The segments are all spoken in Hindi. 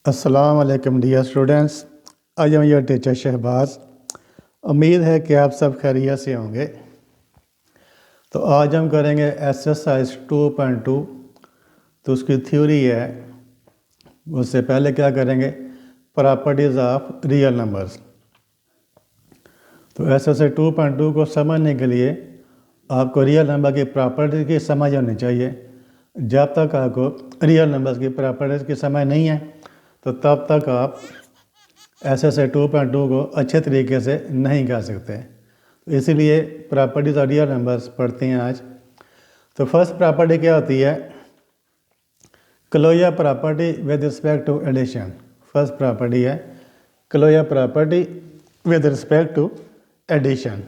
अस्सलाम वालेकुम dear students. I am your teacher Shahbaz. उम्मीद है कि आप सब खैरियत से होंगे। तो आज हम करेंगे एक्सरसाइज 2.2। तो उसकी थ्योरी है। उससे पहले क्या करेंगे, प्रॉपर्टीज़ ऑफ रियल नंबर्स। तो एक्सरसाइज 2.2 को समझने के लिए आपको रियल नंबर की प्रॉपर्टी की समझ होनी चाहिए। जब तक आपको रियल नंबर्स की प्रॉपर्टीज़ की समझ नहीं है तो तब तक आप एक्सरसाइज 2.2 को अच्छे तरीके से नहीं कर सकते। तो इसीलिए प्रॉपर्टीज़ ऑफ रियल नंबर्स पढ़ते हैं आज। तो फर्स्ट प्रॉपर्टी क्या होती है, closure property with respect to addition. First property है closure property with respect to addition.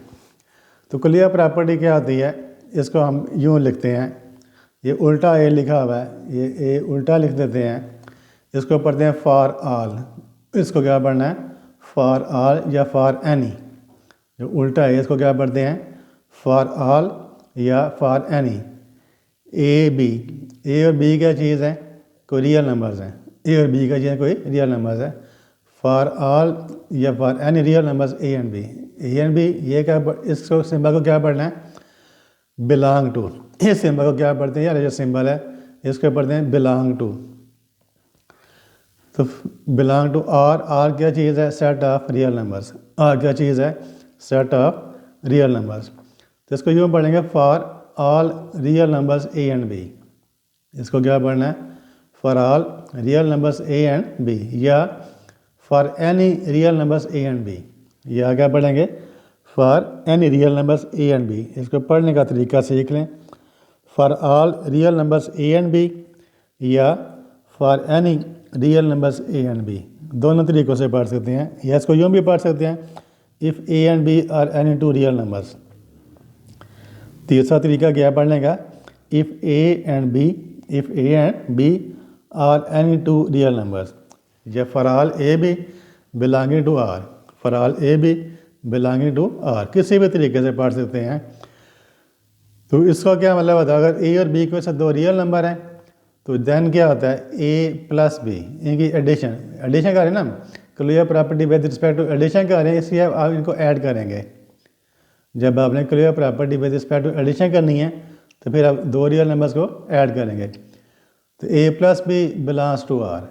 तो क्लोजर प्रॉपर्टी क्या होती है, इसको हम यूँ लिखते हैं, ये उल्टा ए लिखा हुआ है, ये ए उल्टा लिख देते हैं। इसको पढ़ते हैं फॉर ऑल। इसको क्या पढ़ना है, फॉर ऑल या फॉर एनी। जो उल्टा है इसको क्या पढ़ते हैं, फॉर ऑल या फॉर एनी। ए बी, ए और बी क्या चीज़ है, कोई रियल नंबर्स हैं। ए और बी का चीज़ कोई रियल नंबर्स है। फॉर ऑल या for any real numbers A and b. A and b ये क्या, इसको सिंबल को क्या पढ़ना है, बिलोंग टू। इस सिंबल को क्या पढ़ते हैं, यार जो सिंबल है इसको पढ़ते हैं बिलोंग टू। तो बिलोंग टू आर क्या चीज़ है, set of real numbers. R क्या चीज़ है, सेट ऑफ रियल नंबर्स। तो इसको यूँ पढ़ेंगे for all real numbers A and B. इसको क्या पढ़ना है, for all real numbers A and B, या for any real numbers A and B, या क्या पढ़ेंगे, for any real numbers A and B. इसको पढ़ने का तरीका सीख लें, for all real numbers A and B या for any real numbers A and B. दोनों तरीक़ों से पढ़ सकते हैं, या इसको यूँ भी पढ़ सकते हैं, if A and B are any two real numbers. तीसरा तरीका क्या पढ़ने का, if A and B are any two real numbers, या for all A B belonging to R, for all A B belonging to R. किसी भी तरीके से पढ़ सकते हैं। तो इसका क्या मतलब होता है, अगर ए और बी के साथ दो रियल नंबर हैं तो देन क्या होता है, ए प्लस बी, इनकी एडिशन कर रहे हैं ना, clear property with respect to addition कर रहे हैं, इसलिए आप इनको ऐड करेंगे। जब आपने clear property with respect to addition करनी है तो फिर आप दो रियल नंबर्स को ऐड करेंगे। तो A plus B belongs to R,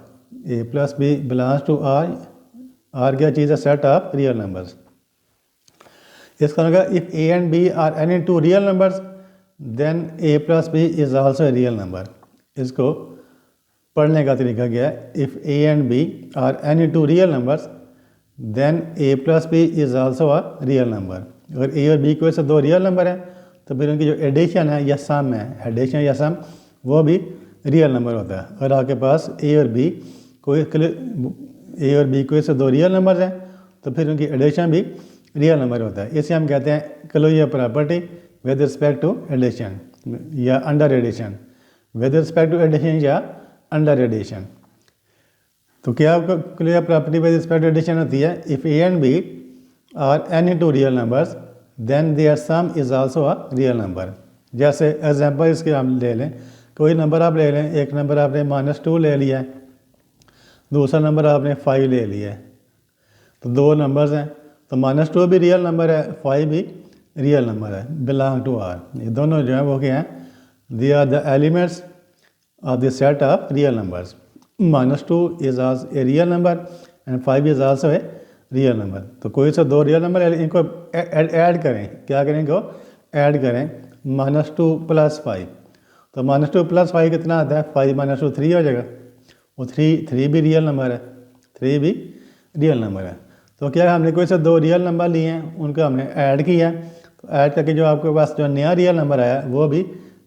A plus B belongs to R. R क्या चीज़ है, सेट ऑफ रियल नंबर्स। इसका मतलब if A and B are any two real numbers then A plus B is also a real number. इसको पढ़ने का तरीका क्या है, if A and B are any two real numbers then A plus B is also a real number. अगर ए और बी की वजह से दो रियल नंबर हैं तो फिर उनकी जो एडिशन है या सम है, एडिशन या सम, वो भी रियल नंबर होता है। अगर आपके पास ए और बी की वजह से दो रियल नंबर हैं तो फिर उनकी एडिशन भी रियल नंबर होता है। इसे हम कहते हैं closure property with respect to addition या under addition, with respect to addition या अंडर एडिशन। तो क्या closure property with respect to addition होती है, if A and B are any two real numbers then their sum is also a real number. जैसे एग्जांपल इसके हम ले लें, कोई नंबर आप ले लें, एक नंबर आपने -2 ले लिया है, दूसरा नंबर आपने 5 ले लिया है। तो दो नंबर्स हैं, तो -2 भी रियल नंबर है, 5 भी रियल नंबर है, बिलोंग टू आर। ये दोनों जो है वो क्या हैं, they are the elements of the set of real numbers. -2 is also a real number and 5 is also a real number. तो कोई से दो रियल नंबर इनको ऐड करें, क्या करें, इनको ऐड करें, -2 + 5। तो -2 + 5 कितना आता है, 5 - 2 3 हो जाएगा। वो 3 भी रियल नंबर है, 3 भी रियल नंबर है। तो क्या हमने कोई से दो रियल नंबर लिए हैं, उनको हमने ऐड किया, तो ऐड करके जो आपके पास जो नया रियल नंबर आया वो भी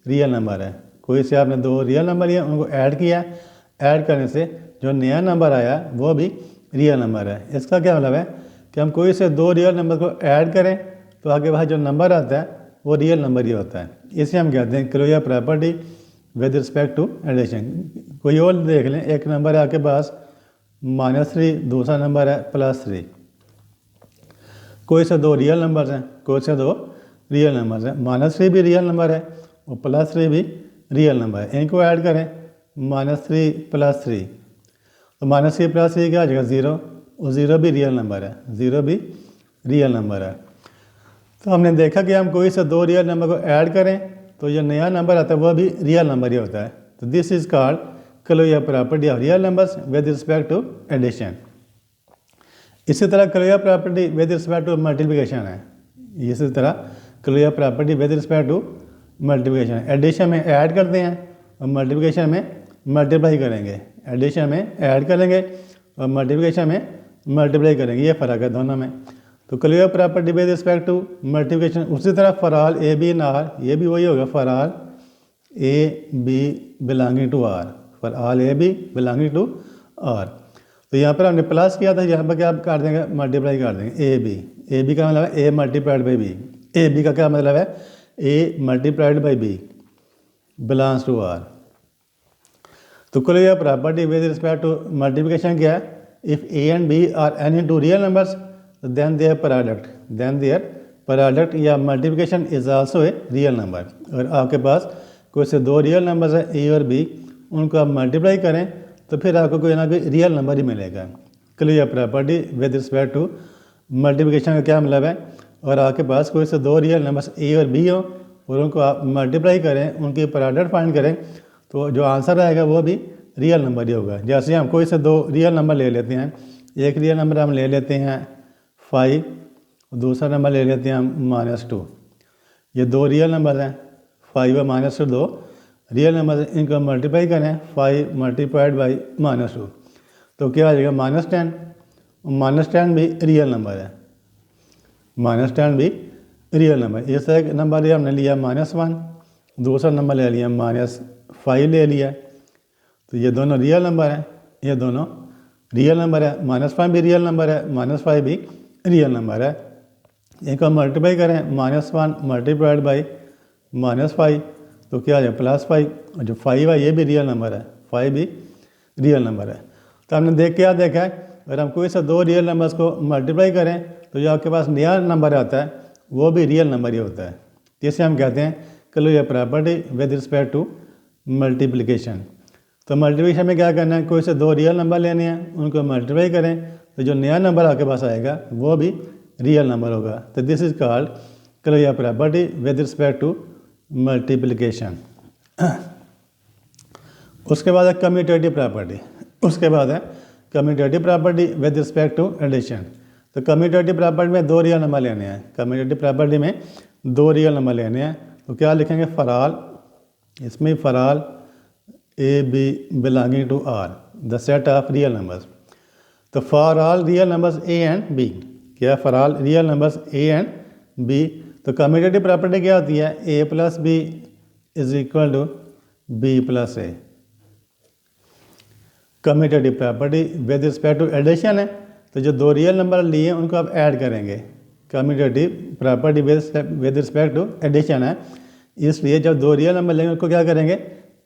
रियल नंबर है। कोई से आपने दो रियल नंबर लिए, उनको ऐड किया, ऐड करने से जो नया नंबर आया वो भी रियल नंबर है। इसका क्या मतलब है कि हम कोई से दो रियल नंबर को ऐड करें तो आगे वहाँ जो नंबर आता है वो रियल नंबर ही होता है। इसे हम कहते हैं closure property with respect to addition. कोई और देख लें, एक नंबर है आपके पास -3, दूसरा नंबर है +3। कोई से दो रियल नंबर्स हैं, कोई से दो रियल नंबर्स हैं, -3 भी रियल नंबर है और +3 भी रियल नंबर है। इनको ऐड करें, -3 + 3, तो माइनस सी प्लस सी क्या आ जाएगा 0, और 0 भी रियल नंबर है, 0 भी रियल नंबर है। तो हमने देखा कि हम कोई से दो रियल नंबर को ऐड करें तो जो नया नंबर आता है वह भी रियल नंबर ही होता है। तो this is called closure property of real numbers with respect to addition. इसी तरह closure property with respect to multiplication है। इसी तरह closure property with respect to multiplication, addition में ऐड करते हैं और मल्टीप्लिकेशन में मल्टीप्लाई करेंगे। एडिशन में ऐड करेंगे और मल्टीप्लिकेशन में मल्टीप्लाई करेंगे, ये फ़र्क है दोनों में। तो closure property with respect to multiplication, उसी तरह for all A b in R, ये भी वही होगा for all A B belonging to R, for all A B belonging to R. तो यहाँ पर हमने प्लस किया था, यहाँ पर क्या कर देंगे मल्टीप्लाई कर देंगे ए बी। ए बी का मतलब है A multiplied by B, A B का क्या मतलब है A multiplied by B belongs to R. तो closure property with respect to multiplication क्या है, if A and B are any two real numbers then their product या multiplication is also a real number. अगर आपके पास कोई से दो रियल नंबर्स है ए और बी, उनको आप मल्टीप्लाई करें तो फिर आपको कोई ना कोई रियल नंबर ही मिलेगा। Closure property with respect to multiplication का क्या मतलब है, और आपके पास कोई से दो रियल नंबर्स ए और बी हो और उनको आप मल्टीप्लाई करें, उनकी प्रोडक्ट फाइंड करें, तो जो आंसर आएगा वो भी रियल नंबर ही होगा। जैसे हम कोई से दो रियल नंबर ले लेते हैं, एक रियल नंबर हम ले लेते हैं 5 और दूसरा नंबर ले लेते हैं हम -2। ये दो रियल नंबर हैं, 5 और -2 दो रियल नंबर हैं, इनको मल्टीप्लाई करें 5 मल्टीप्लाइड बाई -2 तो क्या आ जाएगा -10। -10 भी रियल नंबर है, -10 भी रियल नंबर। इस तरह के नंबर हमने लिया -1, दूसरा नंबर ले लिया -5 ले लिया, तो ये दोनों रियल नंबर हैं, ये दोनों रियल नंबर है। -5 भी रियल नंबर है, -5 भी रियल नंबर है। इनको मल्टीप्लाई करें -1 मल्टीप्लाइड बाई -5 तो क्या आ जाए +5, और जो 5 है ये भी रियल नंबर है, 5 भी रियल नंबर है। तो हमने क्या देखा है, अगर हम कोई से दो रियल नंबर्स को मल्टीप्लाई करें तो जो आपके पास नया नंबर आता है वो भी रियल नंबर ही होता है, जिसे हम कहते हैं closure property with respect to multiplication. तो मल्टीप्लिकेशन में क्या करना है, कोई से दो रियल नंबर लेने हैं, उनको मल्टीप्लाई करें तो जो नया नंबर आपके पास आएगा वो भी रियल नंबर होगा। तो this is called closure property with respect to multiplication. उसके बाद है कम्यूटेटिव प्रॉपर्टी, उसके बाद है commutative property with respect to addition. तो कम्यूटेटिव प्रॉपर्टी में दो रियल नंबर लेने हैं, कम्यूटेटिव प्रॉपर्टी में दो रियल नंबर लेने हैं, तो क्या लिखेंगे फॉर ऑल, इसमें for all A B belonging to R the set of real numbers. तो for all real numbers A and B, क्या for all real numbers A and B. तो कम्यूटेटिव प्रॉपर्टी क्या होती है, ए plus B is equal to B plus A. Commutative property with respect to addition है, तो जो दो रियल नंबर लिए उनको आप ऐड करेंगे। Commutative property with respect to addition है, इसलिए जब दो रियल नंबर लेंगे उनको क्या करेंगे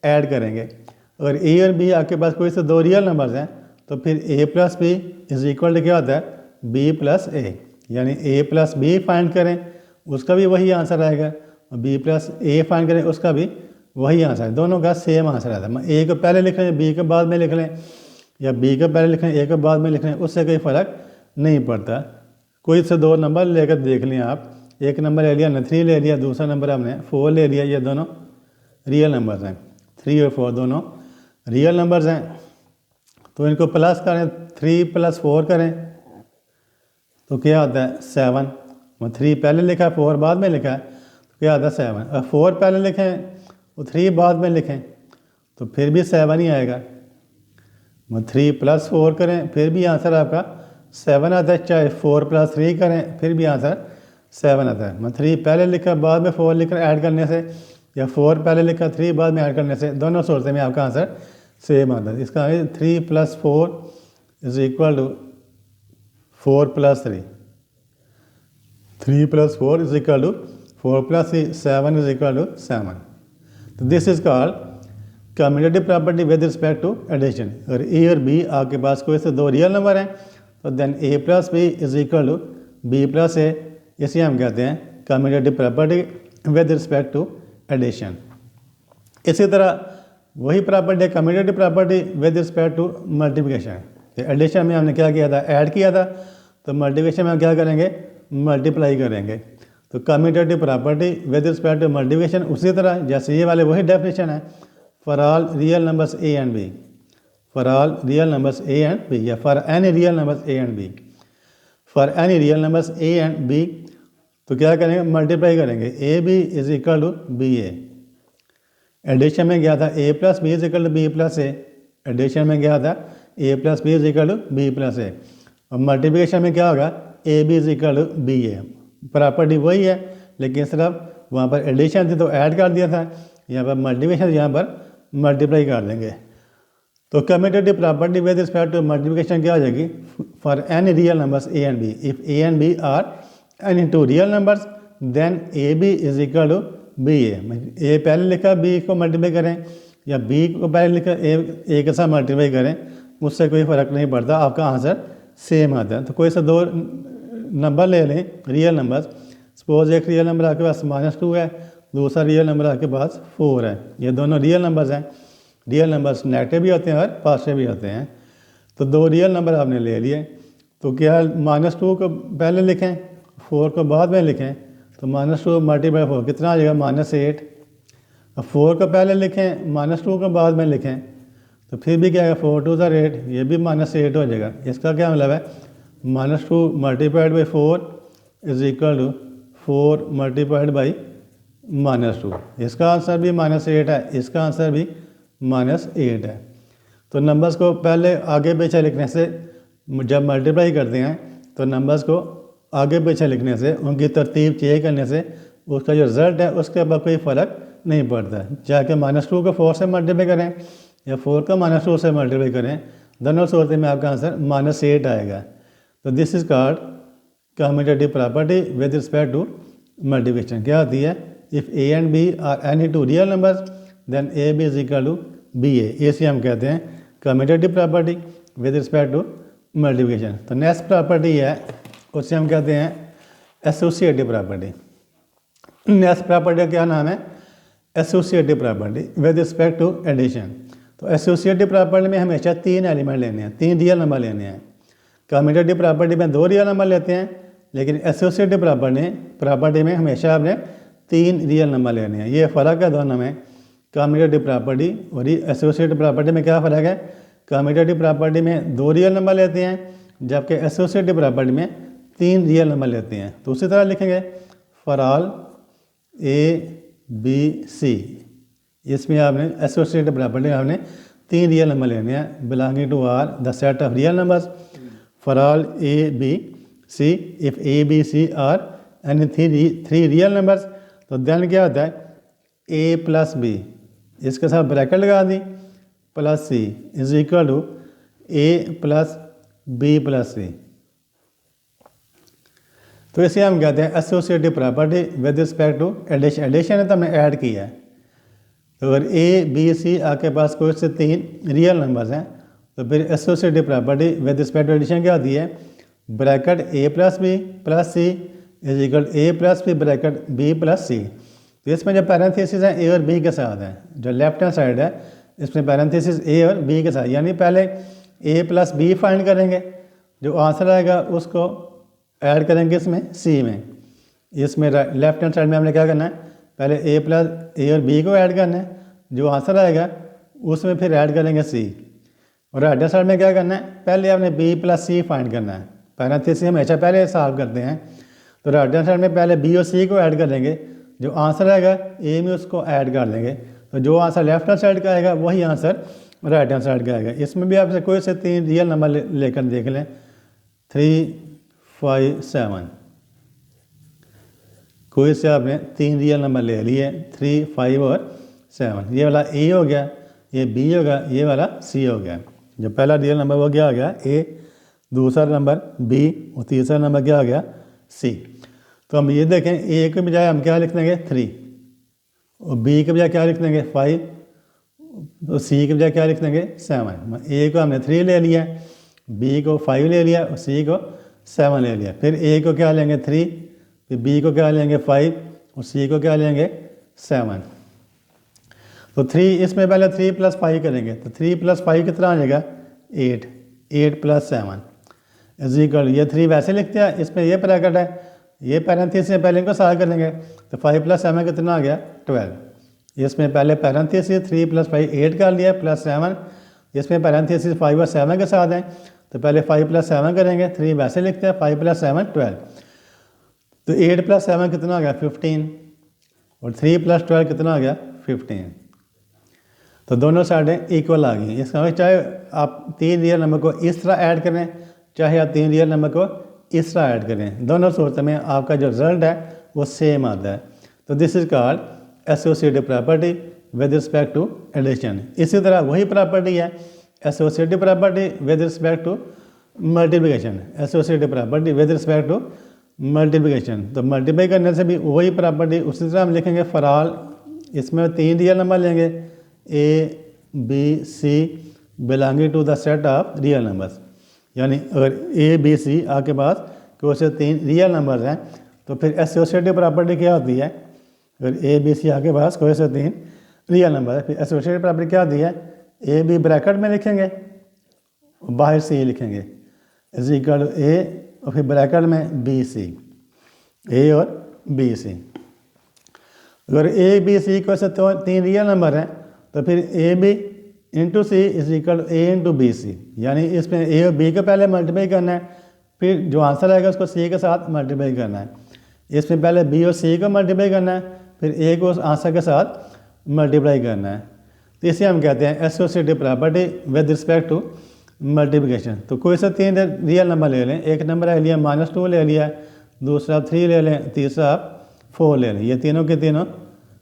ऐड करेंगे। अगर ए और बी आपके पास कोई से दो रियल नंबर्स हैं तो फिर A plus B is equal to क्या होता है बी प्लस ए, यानी ए प्लस बी फाइंड करें उसका भी वही आंसर आएगा, और बी प्लस ए फाइंड करें उसका भी वही आंसर है, दोनों का सेम आंसर आता है। ए को पहले लिख लें बी के बाद में लिख लें, या बी को पहले लिख लें ए के बाद में लिख लें, उससे कोई फ़र्क नहीं पड़ता। कोई से दो नंबर लेकर देख लें आप, एक नंबर ले लिया हमने 3 ले लिया, दूसरा नंबर हमने 4 ले लिया, ये दोनों रियल नंबर्स हैं, 3 और 4 दोनों रियल नंबर्स हैं। तो इनको प्लस करें, 3 + 4 करें तो क्या आता है 7। 3 पहले लिखा है 4 बाद में लिखा है तो क्या आता है 7। और 4 पहले लिखें और 3 बाद में लिखें तो फिर भी 7 ही आएगा। 3 + 4 करें फिर भी आंसर आपका 7 आता है, चाहे 4 + 3 करें फिर भी आंसर 7 आता है। 3 पहले लिखा बाद में 4 लिखकर ऐड करने से, या 4 पहले लिखा 3 बाद में ऐड करने से, दोनों सूरत में आपका आंसर सेम आता है। इसका 3 + 4 is equal to 4 + 3, 3 + 4 is equal to 4 + 3, 7 is equal to 7। तो this is called commutative property with respect to addition. अगर ए और बी आपके पास कोई से दो रियल नंबर हैं तो then a + b is equal to b + a, इसे हम कहते हैं commutative property with respect to addition. इसी तरह वही property commutative property with respect to multiplication. Addition में हमने क्या किया था, ऐड किया था, तो मल्टीप्लिकेशन में हम क्या करेंगे, मल्टीप्लाई करेंगे। तो commutative property with respect to multiplication उसी तरह जैसे ये वाले वही डेफिनेशन है, for all real numbers A and B, for all real numbers A and B, या for any real numbers A and B, for any real numbers A and B. तो क्या करेंगे, मल्टीप्लाई करेंगे, A B is equal to B A. Addition में क्या था, A plus B is equal to B plus A. Addition में क्या था, A plus B is equal to B plus A. और मल्टीप्लिकेशन में क्या होगा, A B is equal to B A. Property वही है, लेकिन सिर्फ वहाँ पर एडिशन थी तो ऐड कर दिया था, यहाँ पर मल्टीप्लिकेशन, यहाँ पर मल्टीप्लाई कर देंगे। तो commutative property with respect to multiplication क्या हो जाएगी, for any real numbers A and B, if A and B are any two real numbers then A B is equal to B A पहले लिखा बी को मल्टीप्लाई करें या बी को पहले लिखा ए के साथ मल्टीप्लाई करें, उससे कोई फ़र्क नहीं पड़ता, आपका आंसर सेम आता है। तो कोई सा दो नंबर ले लें रियल नंबर्स, सपोज एक रियल नंबर आपके पास -2 है, दूसरा रियल नंबर आपके पास 4 है, ये दोनों रियल नंबर्स हैं। रियल नंबर्स नेगेटिव भी होते हैं और पॉजिटिव भी होते हैं। तो दो रियल नंबर आपने ले लिए, तो क्या -2 को पहले लिखें, 4 को बाद में लिखें, तो -2 मल्टीप्लाई 4 कितना आ जाएगा, -8। अब 4 को पहले लिखें, -2 को बाद में लिखें, तो फिर भी क्या है, 4 2 8, ये भी -8 हो जाएगा। इसका क्या मतलब है, -2 multiplied by 4 is equal to 4 multiplied by -2। इसका आंसर भी -8 है, इसका आंसर भी -8 है। तो नंबर्स को पहले आगे पीछे लिखने से, जब मल्टीप्लाई करते हैं तो नंबर्स को आगे पीछे लिखने से, उनकी तरतीब चेंज करने से उसका जो रिज़ल्ट है उसके ऊपर कोई फ़र्क नहीं पड़ता है। चाहे कि -2 को 4 से मल्टीप्लाई करें या 4 को -2 से मल्टीप्लाई करें, दोनों सूरत में आपका आंसर -8 आएगा। तो this is called commutative property with respect to multiplication. क्या होती है, if A and B are any two real numbers then A B is equal to B A. इसे हम कहते हैं commutative property with respect to multiplication. तो नेक्स्ट प्रॉपर्टी है, उसे हम कहते हैं एसोसिएटिव प्रॉपर्टी। नेक्स्ट प्रॉपर्टी का क्या नाम है, associative property with respect to addition. तो एसोसिएटिव प्रॉपर्टी में हमेशा 3 एलिमेंट लेने हैं, 3 रियल नंबर लेने हैं। कम्यूटेटिव प्रॉपर्टी में 2 रियल नंबर लेते हैं, लेकिन एसोसिएटिव प्रॉपर्टी में हमेशा आपने 3 रियल नंबर लेने हैं। ये फ़र्क है दोनों में, कम्यूटेटिव प्रॉपर्टी और एसोसिएटिव प्रॉपर्टी में क्या फ़र्क है, कम्यूटेटिव प्रॉपर्टी में 2 रियल नंबर लेते हैं, जबकि एसोसिएटिव प्रॉपर्टी में 3 रियल नंबर लेते हैं। तो उसी तरह लिखेंगे for all A B c, इसमें आपने एसोसिएटिव प्रॉपर्टी में आपने 3 रियल नंबर लेने हैं, belonging to R the set of real numbers for all A B c, if a B c are any 3 real numbers. तो देन क्या होता है, ए प्लस बी, इसके साथ ब्रैकेट लगा दी, plus C is equal to A plus B plus C. तो इसे हम कहते हैं associative property with respect to addition. Addition है तो हमने ऐड किया है। तो अगर ए बी सी आपके पास कोई से 3 रियल नंबर्स हैं, तो फिर associative property with respect to addition क्या होती है, bracket A plus B plus C is equal A plus B bracket B plus C. तो इसमें जो पैरेंथेसिस हैं ए और बी के साथ हैं, जो लेफ्ट हैंड साइड है इसमें पैरेंथेसिस ए और बी के साथ, यानी पहले ए प्लस बी फाइंड करेंगे, जो आंसर आएगा उसको ऐड करेंगे इसमें सी में। इसमें लेफ्ट हैंड साइड में हमने क्या करना है, पहले ए प्लस ए और बी को ऐड करना है, जो आंसर आएगा उसमें फिर ऐड करेंगे सी। और राइट हैंड साइड में क्या करना है, पहले आपने बी प्लस सी फाइंड करना है। पैरेंथेसिस हमेशा पहले सॉल्व करते हैं, तो राइट हैंड साइड में पहले बी और सी को ऐड करेंगे, जो आंसर आएगा ए में उसको ऐड कर लेंगे। तो जो आंसर लेफ्ट हैंड साइड का आएगा वही आंसर राइट हैंड साइड का आएगा। इसमें भी आपसे कोई से 3 रियल नंबर लेकर देख लें, 3 5 7, कोई से आपने 3 रियल नंबर ले लिए, 3 5 और 7। ये वाला ए हो गया, ये बी होगा, ये वाला सी हो गया। जो पहला रियल नंबर वो क्या हो गया, ए, दूसरा नंबर बी और तीसरा नंबर क्या हो गया, सी। तो हम ये देखें, ए के बजाय हम क्या लिख देंगे 3, और बी के बजाय क्या लिख देंगे 5, और सी के बजाय क्या लिख देंगे 7। ए को हमने 3 ले लिया, बी को 5 ले लिया और सी को 7 ले लिया। फिर ए को क्या लेंगे 3, फिर बी को क्या लेंगे 5 और सी को क्या लेंगे 7। तो 3 इसमें पहले 3 + 5 करेंगे, तो 3 + 5 कितना आ जाएगा 8, 8 + 7 इज इक्वल, ये 3 वैसे लिखते हैं, इसमें ये ब्रैकेट है, ये पैरेंथेसिस से पहले इनको सॉल्व कर लेंगे, तो 5 + 7 कितना आ गया 12। इसमें पहले पैरेंथेसिस 3 + 5 8 कर लिया प्लस 7, इसमें पैरेंथेसिस 5 और 7 के साथ हैं, तो पहले 5 + 7 करेंगे, 3 वैसे लिखते हैं, 5 + 7 12, तो 8 + 7 कितना आ गया 15 और 3 + 12 कितना आ गया 15। तो दोनों साइडें इक्वल आ गई। इसका मतलब चाहे आप 3 रियल नंबर को इस तरह ऐड करें, चाहे आप 3 रियल नंबर को इस तरह ऐड करें, दोनों सूरत में आपका जो रिजल्ट है वो सेम आता है। तो this is called associative property with respect to addition. इसी तरह वही प्रॉपर्टी है associative property with respect to multiplication, associative property with respect to multiplication. तो मल्टीप्लाई करने से भी वही प्रॉपर्टी उसी तरह हम लिखेंगे फॉर ऑल, इसमें 3 रियल नंबर लेंगे a B C belonging to the set of real numbers, यानी अगर ए बी सी आपके पास कोई से 3 रियल नंबर्स हैं तो फिर एसोसिएटिव प्रॉपर्टी क्या होती है, अगर ए बी सी आपके पास कोई से 3 रियल नंबर है, फिर एसोसिएटिव प्रॉपर्टी क्या होती है, ए बी ब्रैकेट में लिखेंगे, बाहर सी लिखेंगे इज इक्वल टू ए और फिर ब्रैकेट में बी सी, ए और बी सी। अगर ए बी सी को से 3 रियल नंबर हैं तो फिर a B into C is equal to a into B c, यानी इसमें ए और बी को पहले मल्टीप्लाई करना है, फिर जो आंसर आएगा उसको सी के साथ मल्टीप्लाई करना है। इसमें पहले बी और सी को मल्टीप्लाई करना है, फिर ए को उस आंसर के साथ मल्टीप्लाई करना है। तो इसे हम कहते हैं associative property with respect to multiplication. तो कोई सा 3 रियल नंबर ले लें, एक नंबर ले लिया -2 ले लिया, दूसरा 3 ले लें, तीसरा 4 ले लें, ये तीनों के तीनों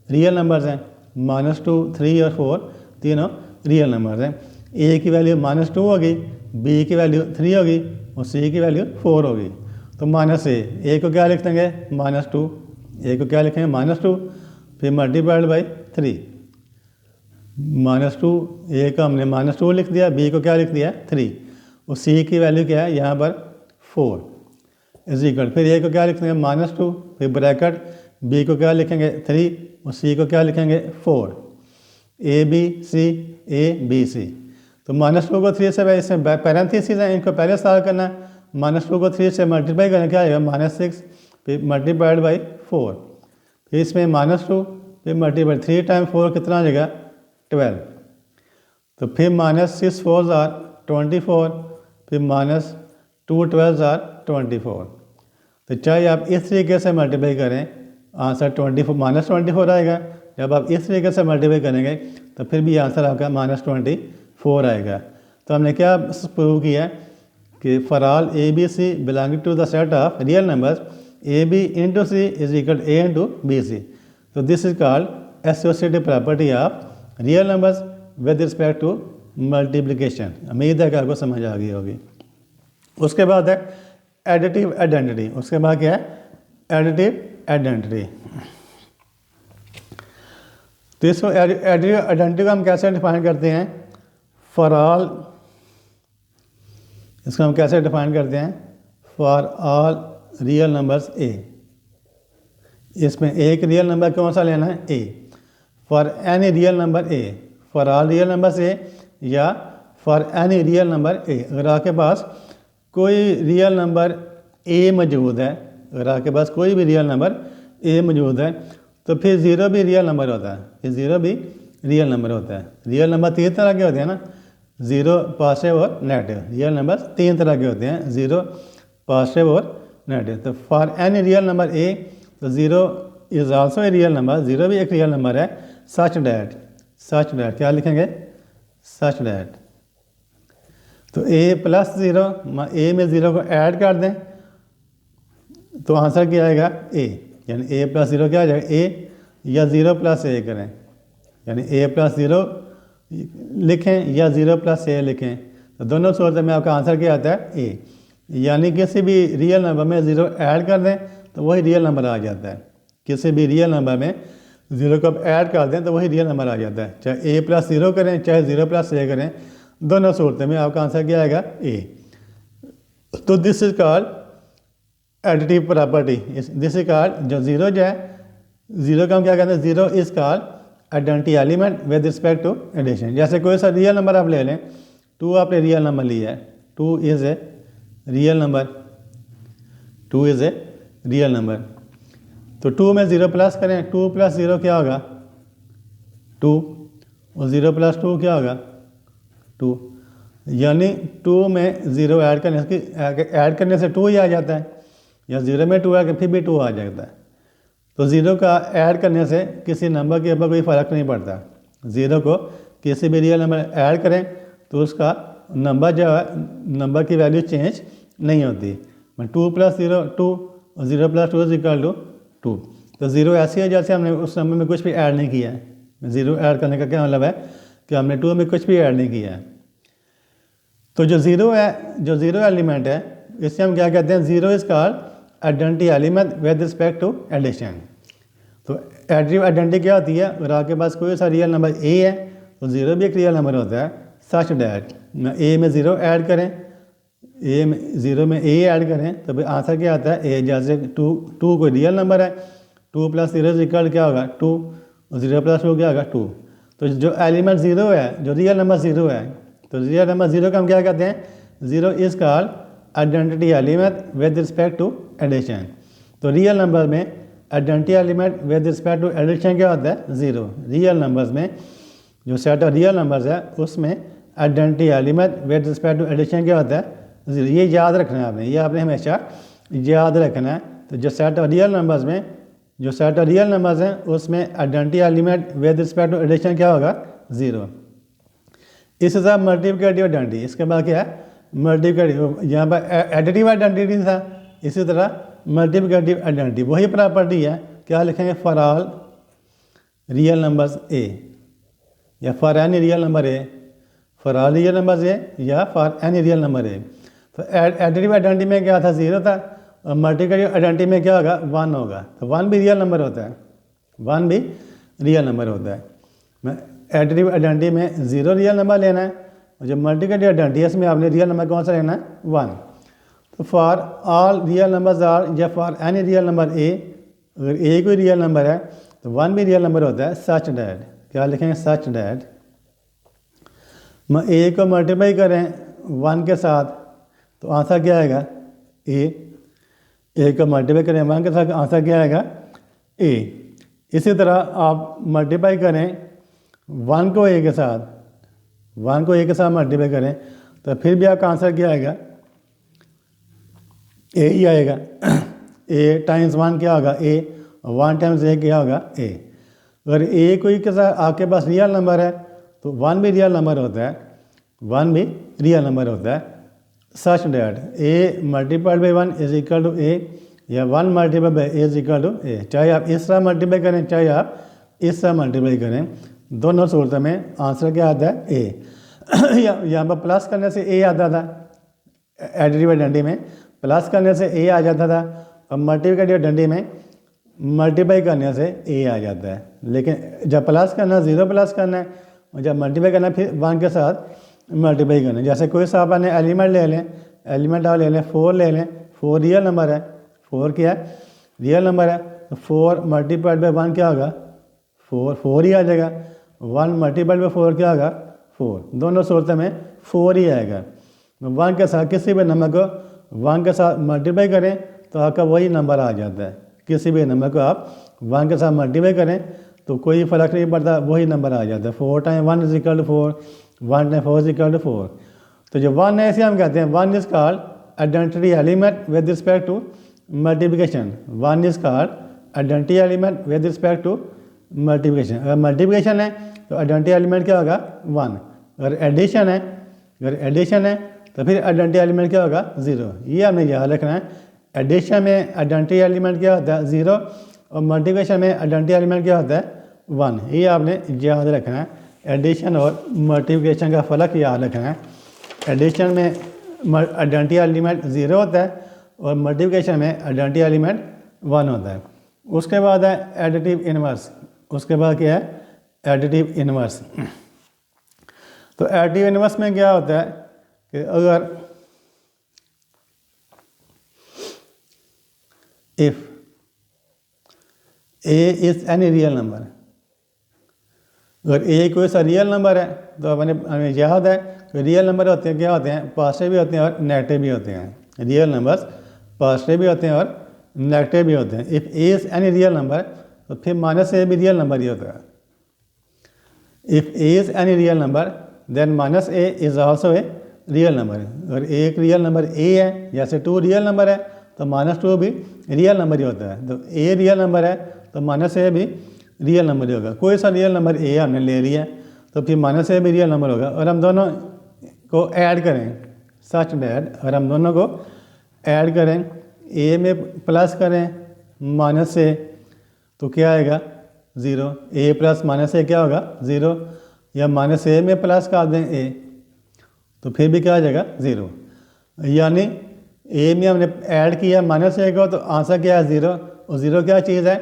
रियल नंबर्स हैं, -2 3 और 4 तीनों रियल नंबर्स हैं। ए की वैल्यू -2 होगी, बी की वैल्यू 3 होगी और सी की वैल्यू 4 होगी। तो -a को क्या लिख देंगे -2, ए को क्या लिखेंगे -2, फिर मल्टीप्लाइड बाई 3, -2 ए का हमने -2 लिख दिया, बी को क्या लिख दिया 3 और सी की वैल्यू क्या है यहाँ पर 4 इज इक्वल, फिर ए को क्या लिख देंगे -2, फिर ब्रैकेट बी को क्या लिखेंगे 3 और सी को क्या लिखेंगे 4, A B C A B C. तो -2 को 3 से इसमें पैरेंथेसिस है, इनको पहले सॉल्व करना है, -2 को 3 से मल्टीप्लाई करना क्या आएगा -6, फिर मल्टीप्लाइड बाई 4, फिर इसमें -2 फिर मल्टीप्लाई 3 टाइम 4 कितना आ जाएगा 12, तो फिर -6 4 आर 24, फिर -2 12 आर 24। तो चाहे आप इस तरीके से मल्टीप्लाई करें आंसर -24 आएगा, जब आप इस तरीके से मल्टीप्लाई करेंगे तो फिर भी आंसर आपका -24 आएगा। तो हमने क्या प्रूव किया कि for all A B C belonging to the set of real numbers A B into C is equal A into B C. तो this is called associative property of real numbers with respect to multiplication. उम्मीद है कि आपको समझ आ गई होगी। उसके बाद है एडिटिव आइडेंटिटी। उसके बाद क्या है एडिटिव आइडेंटिटी। तो इसको एडिटिव आइडेंटिटी को हम कैसे डिफाइन करते हैं, फॉर ऑल, इसको हम कैसे डिफाइन करते हैं for all real numbers A. इसमें एक रियल नंबर कौन सा लेना है A, for any real number A, for all real numbers ए या फॉर एनी रियल नंबर ए। अगर आपके पास कोई रियल नंबर ए मौजूद है, अगर आपके पास कोई भी रियल नंबर ए मौजूद है तो फिर ज़ीरो भी रियल नंबर होता है, फिर ज़ीरो भी रियल नंबर होता है। रियल नंबर 3 तरह के होते हैं ना, ज़ीरो पॉजिटिव और नेगेटिव। रियल नंबर 3 तरह के होते हैं, ज़ीरो पॉजिटिव और नेगेटिव। तो for any real number a, तो zero is also a real number, zero भी एक रियल नंबर है। सच डैट क्या लिखेंगे सच डैट। तो ए प्लस ज़ीरो, ए में ज़ीरो को ऐड कर दें तो आंसर क्या आएगा ए, यानी ए प्लस ज़ीरो क्या आ जाएगा ए, या ज़ीरो प्लस ए करें, यानी ए प्लस ज़ीरो लिखें या ज़ीरो प्लस ए लिखें, तो दोनों सूरत में आपका आंसर क्या आता है ए। यानी किसी भी रियल नंबर में ज़ीरो ऐड कर दें तो वही रियल नंबर आ जाता है। किसी भी रियल नंबर में ज़ीरो को ऐड कर दें तो वही रियल नंबर आ जाता है, चाहे ए प्लस ज़ीरो करें चाहे ज़ीरो प्लस ए करें, दोनों सूरत में आपका आंसर क्या आएगा ए। तो this is called additive property. This is called जो ज़ीरो जो है, ज़ीरो का हम क्या कहते हैं zero is called identity element with respect to addition. जैसे कोई सा रियल नंबर आप ले लें, 2 आपने रियल नंबर लिया है, 2 is a real number, 2 is a real number. तो 2 में 0 प्लस करें, 2 प्लस 0 क्या होगा 2, और 0 प्लस 2 क्या होगा 2, यानी 2 में 0 ऐड करने से 2 ही आ जाता है, या 0 में 2 है कि फिर भी 2 आ जाता है। तो 0 का ऐड करने से किसी नंबर के ऊपर कोई फ़र्क नहीं पड़ता। 0 को किसी भी रियल नंबर ऐड करें तो उसका नंबर जो है, नंबर की वैल्यू चेंज नहीं होती। 2 प्लस 0 2, और 0 प्लस 2 इज इक्वल टू 2। तो 0 ऐसी है जैसे हमने उस नंबर में कुछ भी ऐड नहीं किया है। 0 ऐड करने का क्या मतलब है कि हमने 2 में कुछ भी ऐड नहीं किया है। तो जो 0 है, जो 0 एलिमेंट है, इससे हम क्या कहते हैं, 0 is called identity element with respect to addition. तो एडिटिव आइडेंटिटी क्या होती है, अगर आपके पास कोई सा रियल नंबर ए है तो 0 भी एक रियल नंबर होता है, सच डैट ए में 0 ऐड करें, ए में 0 में ए ऐड करें तो भाई आंसर क्या आता है ए। जैसे 2 कोई रियल नंबर है, 2 प्लस 0 इक्वल क्या होगा 2, और 0 प्लस 2 क्या होगा 2। तो जो एलिमेंट 0 है, जो रियल नंबर 0 है, तो रियल नंबर 0 का हम क्या कहते हैं, 0 is called identity element with respect to addition. तो रियल नंबर में identity element with respect to addition क्या होता है 0। रियल नंबर्स में जो सेट ऑफ रियल नंबर्स है उसमें identity element with respect to addition क्या होता है 0। ये याद रखना है आपने, ये आपने हमेशा याद रखना है। तो जो सेट ऑफ रियल नंबर्स में, जो सेट ऑफ रियल नंबर्स हैं उसमें identity element with respect to addition क्या होगा 0। इस हिसाब मल्टीप्लिकेटिव आइडेंटिटी, इसके बाद क्या है मल्टीप्लिकेटिव, यहाँ पर एडिटिव आइडेंटिटी था, इसी तरह मल्टीप्लिकेटिव आइडेंटिटी वही प्रॉपर्टी है। क्या लिखेंगे, फॉर ऑल रियल नंबर्स ए, या for any real number A, for all real numbers ए, या for any real number a. तो एडिटिव आइडेंटिटी में क्या था 0 था, और मल्टीप्लिकेटिव आइडेंटिटी में क्या होगा 1 होगा। तो 1 भी रियल नंबर होता है, 1 भी रियल नंबर होता है। मैं एडिटिव आइडेंटिटी में 0 रियल नंबर लेना है, और जो मल्टीप्लिकेटिव आइडेंटिटी है इसमें आपने रियल नंबर कौन सा लेना है 1। तो for all real numbers r, या फॉर एनी रियल नंबर ए, अगर ए कोई रियल नंबर है तो 1 भी रियल नंबर होता है, सच डैट। क्या लिखेंगे, सच डैट ए को मल्टीप्लाई करें 1 के साथ तो आंसर क्या आएगा ए को मल्टीप्लाई करें 1 के साथ आंसर क्या आएगा ए। इसी तरह आप मल्टीप्लाई करें 1 को ए के साथ, 1 को ए के साथ मल्टीप्लाई करें तो फिर भी आपका आंसर क्या आएगा ए ही आएगा। ए टाइम्स 1 क्या होगा ए, 1 टाइम्स ए क्या होगा ए। अगर ए कोई के साथ आपके पास रियल नंबर है तो 1 भी रियल नंबर होता है, 1 भी रियल नंबर होता है, such that a multiplied by 1 is equal to a, या 1 multiply by a is equal to a. चाहे आप इस तरह मल्टीप्लाई करें, चाहे आप इस तरह मल्टीप्लाई करें, दोनों सूरतों में आंसर क्या आता है ए। यहाँ पर प्लस करने से ए आता था, एडिटिव आइडेंटिटी में प्लस करने से ए आ जाता था, और मल्टीप्लिकेटिव आइडेंटिटी में मल्टीप्लाई करने से ए आ जाता है। लेकिन जब प्लस करना 0 प्लस करना है, और जब मल्टीप्लाई करना फिर 1 के साथ मल्टीप्लाई करना है। जैसे कोई सा आपने एलिमेंट ले लें, एलिमेंट आप ले लें 4 ले लें, 4 रियल नंबर है, 4 क्या है रियल नंबर है, तो 4 मल्टीप्लाइड बाई 1 क्या होगा 4 ही आ जाएगा। 1 मल्टीप्लाइड बाई 4 क्या होगा 4, दोनों सूरतों में 4 ही आएगा। 1 के साथ किसी भी नंबर को 1 के साथ मल्टीप्लाई करें तो आपका वही नंबर आ जाता है। किसी भी नंबर को आप 1 के साथ मल्टीप्लाई करें तो कोई फ़र्क नहीं पड़ता, वही नंबर आ जाता है। 4 time 1 is equal to 4, 1 time 4 is equal to 4। तो जो 1 है इसे हम कहते हैं 1 is called identity element with respect to multiplication. 1 is called identity element with respect to multiplication. अगर मल्टीप्लिकेशन है तो आइडेंटिटी एलिमेंट क्या होगा 1, अगर एडिशन है तो फिर आइडेंटिटी एलिमेंट क्या होगा 0। ये हमने याद रखना है। एडिशन में आइडेंटिटी एलिमेंट क्या होता है 0, और मल्टीप्लिकेशन में आइडेंटिटी एलिमेंट क्या होता है 1। ये आपने याद रखना है। एडिशन और मल्टीप्लिकेशन का फ़र्क याद रखना है। एडिशन में आइडेंटिटी एलिमेंट 0 होता है, और मल्टीप्लिकेशन में आइडेंटिटी एलिमेंट 1 होता है। उसके बाद है एडिटिव इनवर्स। उसके बाद क्या है एडिटिव इनवर्स। तो एडिटिव इनवर्स में क्या होता है कि अगर if A is any real number, अगर ए कोई सा रियल नंबर है तो हमें याद है कि रियल नंबर होते हैं क्या होते हैं, पॉजिटिव भी होते हैं और नेगेटिव भी होते हैं। रियल नंबर्स पॉजिटिव भी होते हैं और नेगेटिव भी होते हैं। If a is any real number तो फिर माइनस ए भी रियल नंबर ही होता है। If a is any real number then minus a is also a real number. अगर एक रियल नंबर ए है, जैसे 2 रियल नंबर है तो -2 भी रियल नंबर ही होता है। तो ए रियल नंबर है तो माइनस ए भी रियल नंबर ही होगा। कोई सा रियल नंबर ए हमने ले लिया तो फिर माइनस ए भी रियल नंबर होगा। और हम दोनों को ऐड करें, सच दैट अगर हम दोनों को ऐड करें, ए में प्लस करें माइनस ए तो क्या आएगा 0। ए प्लस माइनस ए क्या होगा 0, या माइनस ए में प्लस कर दें ए तो फिर भी क्या आ जाएगा 0। यानी ए में हमने ऐड किया माइनस ए को तो आंसर क्या है 0। और 0 क्या चीज़ है,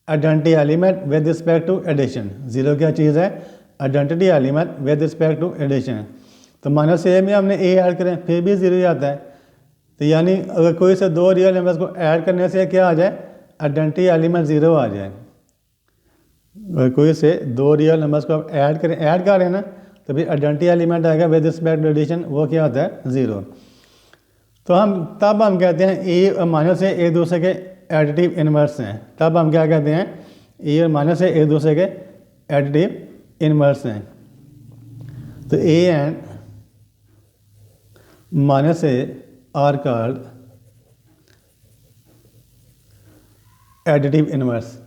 identity element with respect to addition. 0 क्या चीज़ है, identity element with respect to addition. तो माइनस ए में हमने ए ऐड करें फिर भी 0 ही आता है। तो यानी अगर कोई से 2 रियल नंबर्स को ऐड करने से क्या आ जाए, आइडेंटिटी एलिमेंट 0 आ जाए। अगर कोई से 2 रियल नंबर्स को ऐड करें, ऐड कर रहे हैं ना, तो फिर आइडेंटिटी एलिमेंट आएगा विद रिस्पेक्ट टू एडिशन, वो क्या होता है 0। तो तब हम कहते हैं ए और माइनस ए एक दूसरे के एडिटिव इन्वर्स हैं। तब हम क्या कहते हैं, ए और माइनस ए एक दूसरे के एडिटिव इन्वर्स हैं। तो A and minus A R called additive inverse.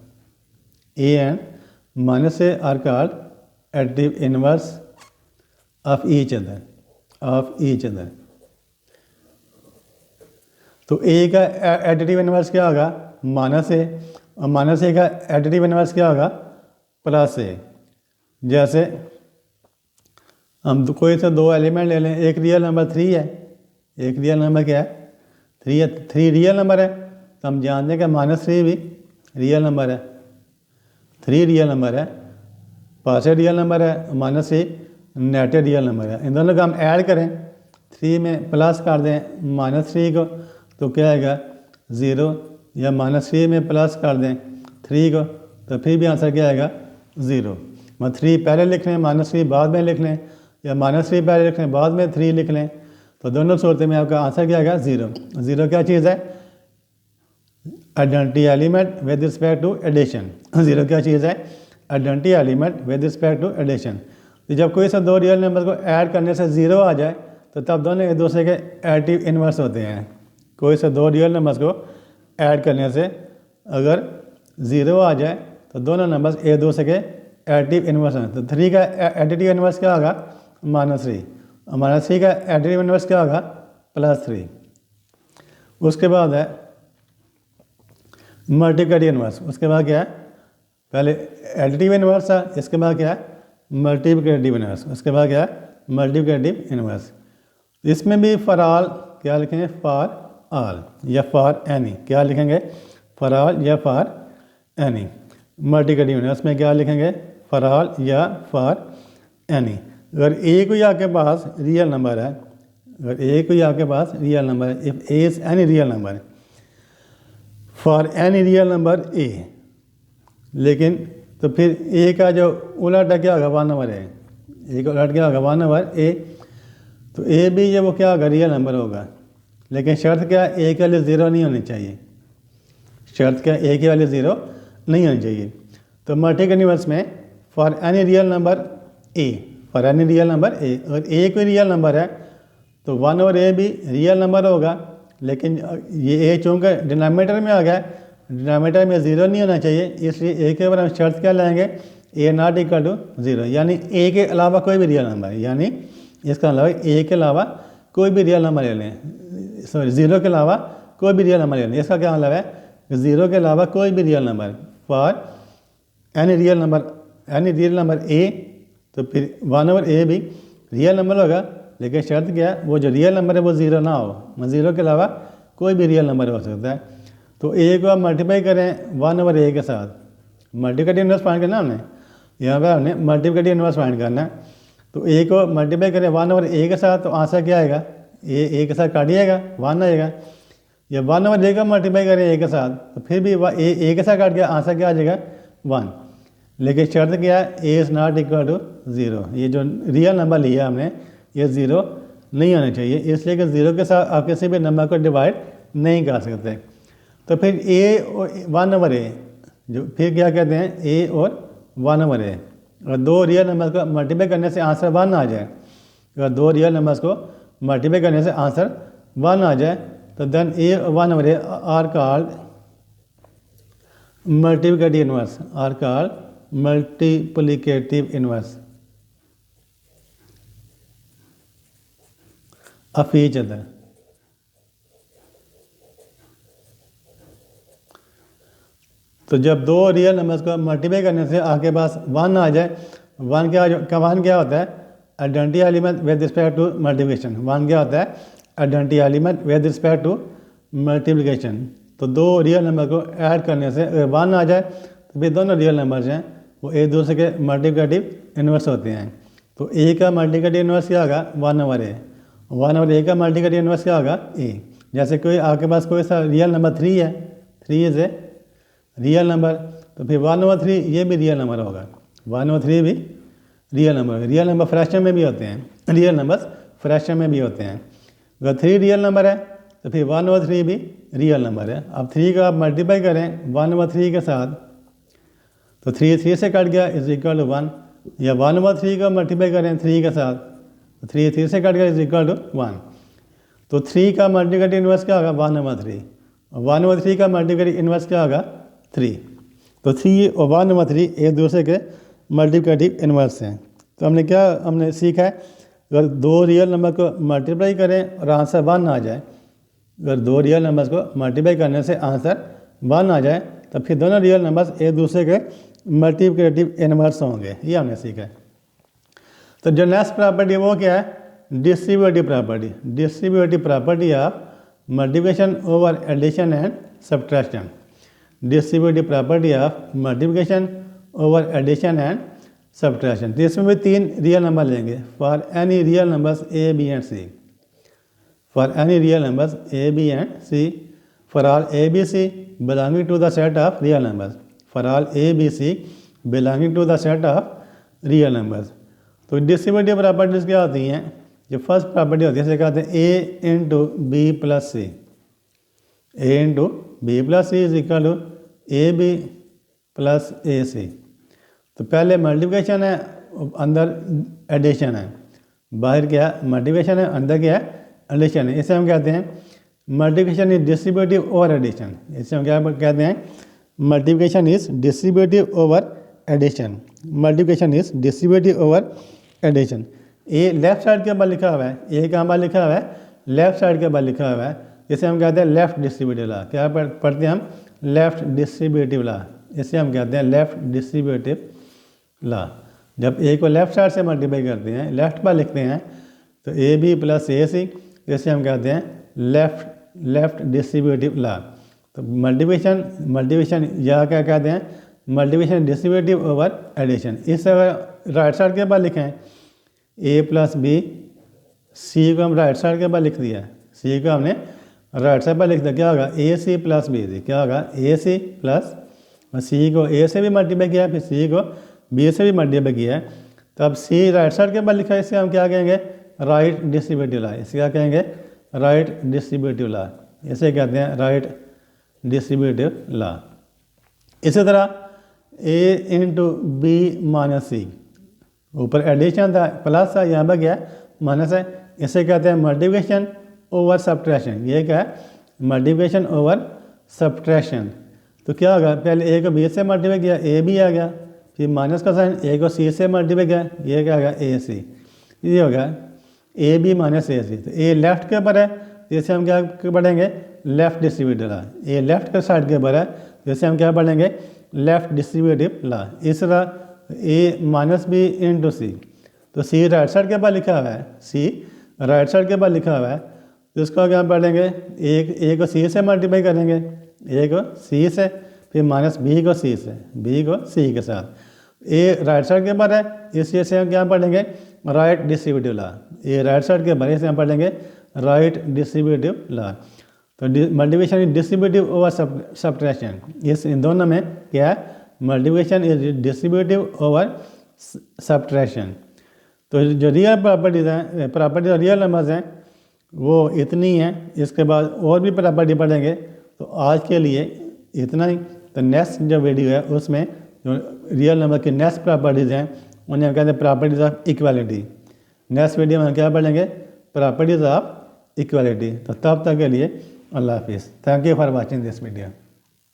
A and minus A R called additive inverse of each other. तो ए का एडिटिव इन्वर्स क्या होगा माइनस ए, और माइनस ए का एडिटिव इन्वर्स क्या होगा प्लस ए। जैसे हम कोई से 2 एलिमेंट ले लें, एक रियल नंबर 3 है, एक रियल नंबर क्या है 3 है। 3 रियल नंबर है तो हम जानते हैं कि -3 भी रियल नंबर है। 3 रियल नंबर है, पॉजिटिव रियल नंबर है, -3 नेगेटिव रियल नंबर है। इन दोनों को हम ऐड करें, 3 में प्लस कर दें -3 को तो क्या आएगा 0, या -3 में प्लस कर दें 3 को तो फिर भी आंसर क्या आएगा 0। 3 पहले लिख लें, -3 बाद में लिख लें, या -3 पहले लिख लें बाद में 3 लिख लें, तो दोनों सूरत में आपका आंसर क्या आएगा 0। 0 क्या चीज़ है, identity element with respect to addition. 0 क्या चीज़ है, identity element with respect to addition. तो जब कोई सा 2 रियल नंबर को ऐड करने से 0 आ जाए तो तब दोनों एक दूसरे के एडिटिव इन्वर्स होते हैं। कोई से 2 रियल नंबर्स को ऐड करने से अगर 0 आ जाए तो दोनों नंबर्स एक दूसरे के एडिटिव इन्वर्स हैं। तो 3 का एडिटिव इन्वर्स क्या होगा -3, और -3 का एडिटिव इन्वर्स क्या होगा +3। उसके बाद है मल्टीप्लिकेटिव इन्वर्स। उसके बाद क्या है, पहले एडिटिव इन्वर्स है, इसके बाद क्या है मल्टीप्लिकेटिव इन्वर्स। उसके बाद क्या है मल्टीप्लिकेटिव इन्वर्स। इसमें भी फॉर ऑल क्या लिखेंगे, फॉर ऑल या फॉर एनी। क्या लिखेंगे, फॉर ऑल या फॉर एनी। मल्टीप्लिकेटिव इन्वर्स में क्या लिखेंगे, फॉर ऑल या फॉर एनी। अगर ए कोई आपके पास रियल नंबर है, अगर ए कोई आपके पास रियल नंबर है, if a is any real number, for any real number ए, लेकिन तो फिर ए का जो उलट है क्या होगा 1 ओवर ए। ए का उलट क्या होगा 1 ओवर ए। तो ए भी ये वो क्या होगा रियल नंबर होगा, लेकिन शर्त क्या है ए के वाले 0 नहीं होनी चाहिए। शर्त क्या ए के वाले 0 नहीं होनी चाहिए। तो मल्टीप्लिकेटिव इन्वर्स में for any real number A, for any real number ए, अगर ए कोई रियल नंबर है तो 1 ओवर ए भी रियल नंबर होगा, लेकिन ये ए चूँकि डिनोमिनेटर में आ गया, डिनोमिनेटर में 0 नहीं होना चाहिए, इसलिए ए के ऊपर हम शर्त क्या लाएंगे, ए नॉट इक्वल टू 0, यानी ए के अलावा कोई भी रियल नंबर है। यानी इसका अलावा ए के अलावा कोई भी रियल नंबर ले लें, सॉरी 0 के अलावा कोई भी रियल नंबर ले लें। इसका क्या मतलब है, 0 के अलावा कोई भी real number for any real number a, तो फिर 1 ओवर ए भी रियल नंबर होगा, लेकिन शर्त क्या है वो जो रियल नंबर है वो 0 ना हो। 0 के अलावा कोई भी रियल नंबर हो सकता है। तो ए को आप मल्टीप्लाई करें 1 ओवर ए के साथ, मल्टीप्लिकेटिव इन्वर्स फाइंड करना हमने, यहाँ पर हमने मल्टीप्लिकेटिव इन्वर्स फाइंड करना है। तो ए को मल्टीप्लाई करें 1 ओवर ए के साथ तो आंसर क्या आएगा, ए के साथ काटिएगा 1 आएगा, या 1 ओवर ए का मल्टीप्लाई करें ए के साथ तो फिर भी ए के साथ काट गया आंसर क्या आ जाएगा 1। लेकिन शर्त क्या है, a is not equal to zero. ये जो रियल नंबर लिया हमने ये ज़ीरो नहीं होना चाहिए, इसलिए कि ज़ीरो के साथ आप किसी भी नंबर को डिवाइड नहीं कर सकते। तो फिर ए और 1/a जो फिर क्या कहते हैं, ए और 1/a। अगर दो रियल नंबर को मल्टीप्लाई करने से आंसर 1 आ जाए, अगर दो रियल नंबर्स को मल्टीप्लाई करने से आंसर 1 आ जाए तो देन ए और 1/a are called multiplicative inverse, are called multiplicative inverse of each other. तो जब दो रियल नंबर्स को मल्टीप्लाई करने से आपके पास 1 आ जाए, 1 क्या होता है, identity element with respect to multiplication. 1 क्या होता है, identity element with respect to multiplication. तो दो रियल नंबर को ऐड करने से अगर 1 आ जाए तो फिर दोनों रियल नंबर्स हैं वो एक दूसरे के मल्टीप्लिकेटिव इनवर्स होते हैं। तो ए का मल्टीप्लिकेटिव इनवर्स क्या होगा, 1/a। 1/a का मल्टीप्लिकेटिव इनवर्स क्या होगा, ए। जैसे कोई आपके पास कोई सा रियल नंबर 3 है, 3 इज़ ए रियल नंबर, तो फिर 1/3 ये भी रियल नंबर होगा। 1/3 भी रियल नंबर होगा। रियल नंबर फ्रैक्शन में भी होते हैं, रियल नंबर्स फ्रैक्शन में भी होते हैं। अगर 3 रियल नंबर है तो फिर 1/3 भी रियल नंबर है। अब 3 का आप मल्टीप्लाई करें 1/3 के साथ तो 3 3 से कट गया इज इक्वल टू 1, या 1/3 का मल्टीप्लाई करें 3 के साथ तो 3 3 से कट गया इज इक्वल टू 1। तो 3 का मल्टीप्लिकेटिव इनवर्स क्या होगा, 1/3। 1/3 का मल्टीप्लिकेटिव इनवर्स क्या होगा, 3। तो 3 और 1/3 एक दूसरे के मल्टीप्लिकेटिव इनवर्स हैं। तो हमने सीखा है, अगर दो रियल नंबर को मल्टीप्लाई करें और आंसर 1 आ जाए, अगर दो रियल नंबर्स को मल्टीप्लाई करने से आंसर 1 आ जाए तो फिर दोनों रियल नंबर्स एक दूसरे के मल्टीप्लिकेटिव इनवर्स होंगे। ये हमने सीखा है। तो जो नेक्स्ट प्रॉपर्टी वो क्या है, distributive property. Distributive property of multiplication over addition and subtraction. Distributive property of multiplication over addition and subtraction. तो इसमें भी 3 रियल नंबर लेंगे for any real numbers A b and c. For any real numbers A b and c, for all A B C belonging to the set of real numbers. For all A B C belonging to the set of real numbers. तो डिस्ट्रीब्यूटिव प्रॉपर्टीज क्या होती हैं, जो फर्स्ट प्रॉपर्टी होती है इसे कहते हैं a into b plus c. A into b plus C is equal to a b plus a c. तो पहले मल्टीप्लिकेशन है, अंदर एडिशन है। बाहर क्या है, मल्टीप्लिकेशन है, अंदर क्या है, एडिशन है। इसे हम कहते हैं multiplication is distributive over addition. इसे हम क्या कहते हैं, multiplication is distributive over addition. Multiplication is distributive over addition. A left side के ऊपर लिखा हुआ है, ए कहाँ पर लिखा हुआ है, लेफ्ट साइड के ऊपर लिखा हुआ है। इसे हम कहते हैं लेफ्ट डिस्ट्रीब्यूटिव लॉ। क्या पढ़ते हैं हम, लेफ्ट डिस्ट्रीब्यूटिव लॉ। इसे हम कहते हैं लेफ्ट डिस्ट्रीब्यूटिव लॉ। जब ए को लेफ्ट साइड से मल्टीप्लाई करते हैं, लेफ्ट पर लिखते हैं, तो ए बी प्लस ए सी, इसे हम कहते हैं लेफ्ट डिस्ट्रीब्यूटिव लॉ। तो मल्टीप्लिकेशन या क्या कहते हैं, मल्टीप्लिकेशन डिस्ट्रीब्यूटिव ओवर एडिशन। इस अगर राइट साइड के ऊपर लिखें ए प्लस बी, सी को हम राइट साइड के ऊपर लिख दिया, सी को हमने राइट साइड पर लिख दिया, क्या होगा, ए सी प्लस बी सी। क्या होगा, ए सी प्लस, सी को ए से भी मल्टीप्लाई किया है, फिर सी को बी से भी मल्टीप्लाई किया है। तो अब सी राइट साइड के ऊपर लिखा है, इसे हम क्या कहेंगे, राइट डिस्ट्रीब्यूटिव लॉ। इसे क्या कहेंगे, राइट डिस्ट्रीब्यूटिव लॉ। इसे कहते हैं राइट डिस्ट्रीब्यूटिव लॉ। इसी तरह ए इंटू बी माइनस सी, ऊपर एडिशन था, प्लस था, यहाँ पर क्या है, माइनस है। इसे कहते हैं मल्टीप्लिकेशन ओवर सब्ट्रैक्शन। ये क्या है, मल्टीप्लिकेशन ओवर सब्ट्रैक्शन। तो क्या होगा, पहले ए को बी से मल्टीप्लाई किया, ए बी आ गया, फिर माइनस का साइन, ए को सी से मल्टीप्लाई किया, ये क्या होगा, ए सी। ये होगा A B minus A c. तो ए लेफ्ट के ऊपर है, जैसे हम क्या पढ़ेंगे, लेफ्ट डिस्ट्रीब्यूटिव लॉ। ए लेफ्ट के साइड के ऊपर है, जैसे हम क्या पढ़ेंगे, लेफ्ट डिस्ट्रीब्यूटिव लॉ। इस तरह ए माइनस बी इंटू सी, तो सी राइट साइड के ऊपर लिखा हुआ है, सी राइट साइड के ऊपर लिखा हुआ है, तो इसको क्या पढ़ेंगे, ए को सी से मल्टीप्लाई करेंगे, ए को सी से, फिर माइनस बी को सी से, बी को सी के साथ। ए राइट साइड के ऊपर है, इसलिए से हम क्या पढ़ेंगे, राइट डिस्ट्रीब्यूटिव लॉ। ए राइट साइड के ऊपर, इसे हम पढ़ेंगे राइट डिस्ट्रीब्यूटिव लॉ। तो मल्टीप्लिकेशन डिस्ट्रीब्यूटिव ओवर सब्ट्रैक्शन, इस इन दोनों में क्या है, multiplication is distributive over subtraction. तो जो रियल प्रॉपर्टीज़ हैं, प्रॉपर्टी और रियल नंबर्स हैं वो इतनी हैं। इसके बाद और भी प्रॉपर्टी पढ़ेंगे। तो आज के लिए इतना ही। तो नेक्स्ट जो वीडियो है उसमें जो रियल नंबर की नेक्स्ट प्रॉपर्टीज़ हैं उन्हें हम कहते हैं properties of equality. Next video में हम क्या पढ़ेंगे? Properties of equality. तो तब तक के लिए अल्लाह हाफिज़। Thank you for watching this video.